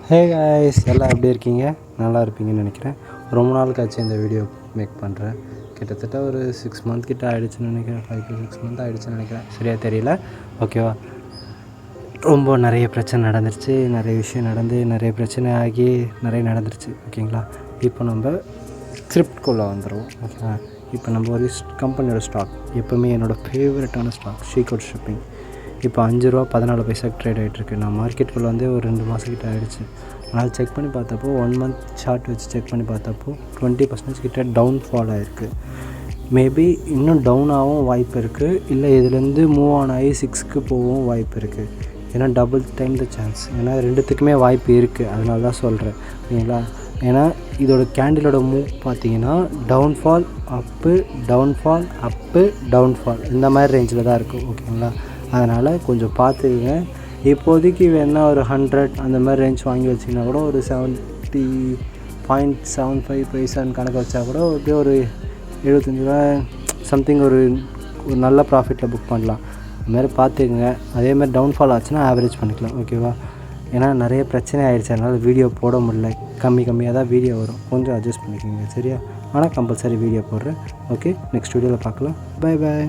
Hey guys, எல்லாம் எப்படி இருக்கீங்க? நல்லா இருப்பீங்கன்னு நினைக்கிறேன். ரொம்ப நாள் கழிச்சு இந்த வீடியோ மேக் பண்ணுறேன். கிட்டத்தட்ட ஒரு 6 மந்த் கிட்ட ஆகிடுச்சுன்னு நினைக்கிறேன். 5 to 6 மந்த் ஆகிடுச்சுன்னு நினைக்கிறேன். சரியாக தெரியல. ஓகேவா? ரொம்ப நிறைய பிரச்சனை நடந்துருச்சு. நிறைய விஷயம் நடந்து நிறைய பிரச்சனை ஆகி நிறைய நடந்துருச்சு. ஓகேங்களா? இப்போ நம்ம ஸ்கிரிப்ட்குள்ளே வந்துடுவோம். ஓகேவா? இப்போ நம்ம ஒரு கம்பெனியோட ஸ்டாக், எப்போவுமே என்னோடய ஃபேவரட்டான ஸ்டாக் ஷீகோட் ஷிப்பிங். இப்போ ₹5.14 ட்ரேட் ஆகிட்டுருக்கு. நான் மார்க்கெட்டுக்குள்ளே வந்து ஒரு 2 மாதம் கிட்ட ஆகிடுச்சு. ஆனால் செக் பண்ணி பார்த்தப்போ 1 மந்த் சார்ட் வச்சு செக் பண்ணி பார்த்தப்போ 20% கிட்ட டவுன்ஃபால் ஆகிருக்கு. மேபி இன்னும் டவுன் ஆகவும் வாய்ப்பு இருக்குது, இல்லை இதுலேருந்து மூவ் ஆன் ஆகி 6க்கு போகவும் வாய்ப்பு இருக்குது. ஏன்னா டபுள் டைம் த சான்ஸ். ஏன்னா ரெண்டுத்துக்குமே வாய்ப்பு இருக்குது. அதனால தான் சொல்கிறேன். ஓகேங்களா? ஏன்னா இதோட கேண்டிலோட மூவ் பார்த்தீங்கன்னா டவுன்ஃபால் அப்பு, டவுன்ஃபால் அப்பு, டவுன்ஃபால் இந்த மாதிரி ரேஞ்சில் தான் இருக்குது. ஓகேங்களா? அதனால் கொஞ்சம் பார்த்துக்குங்க. இப்போதைக்கு வேணால் ஒரு 100 அந்த மாதிரி ரேஞ்ச் வாங்கி வச்சிங்கன்னா கூட ஒரு 70.75 பைசான்னு கணக்கு வச்சா கூட அப்படியே ஒரு 75 ரூபா சம்திங் ஒரு நல்ல ப்ராஃபிட்டில் புக் பண்ணலாம். அதுமாதிரி பார்த்துக்குங்க. அதேமாதிரி டவுன்ஃபால் ஆச்சுன்னா ஆவரேஜ் பண்ணிக்கலாம். ஓகேவா? ஏன்னா நிறைய பிரச்சனை ஆகிடுச்சு. அதனால் வீடியோ போட முடியல. கம்மியாக தான் வீடியோ வரும். கொஞ்சம் அட்ஜஸ்ட் பண்ணிக்கோங்க. சரியா? ஆனால் கம்பல்சரி வீடியோ போடுறேன். ஓகே, நெக்ஸ்ட் வீடியோவில் பார்க்கலாம். Bye bye.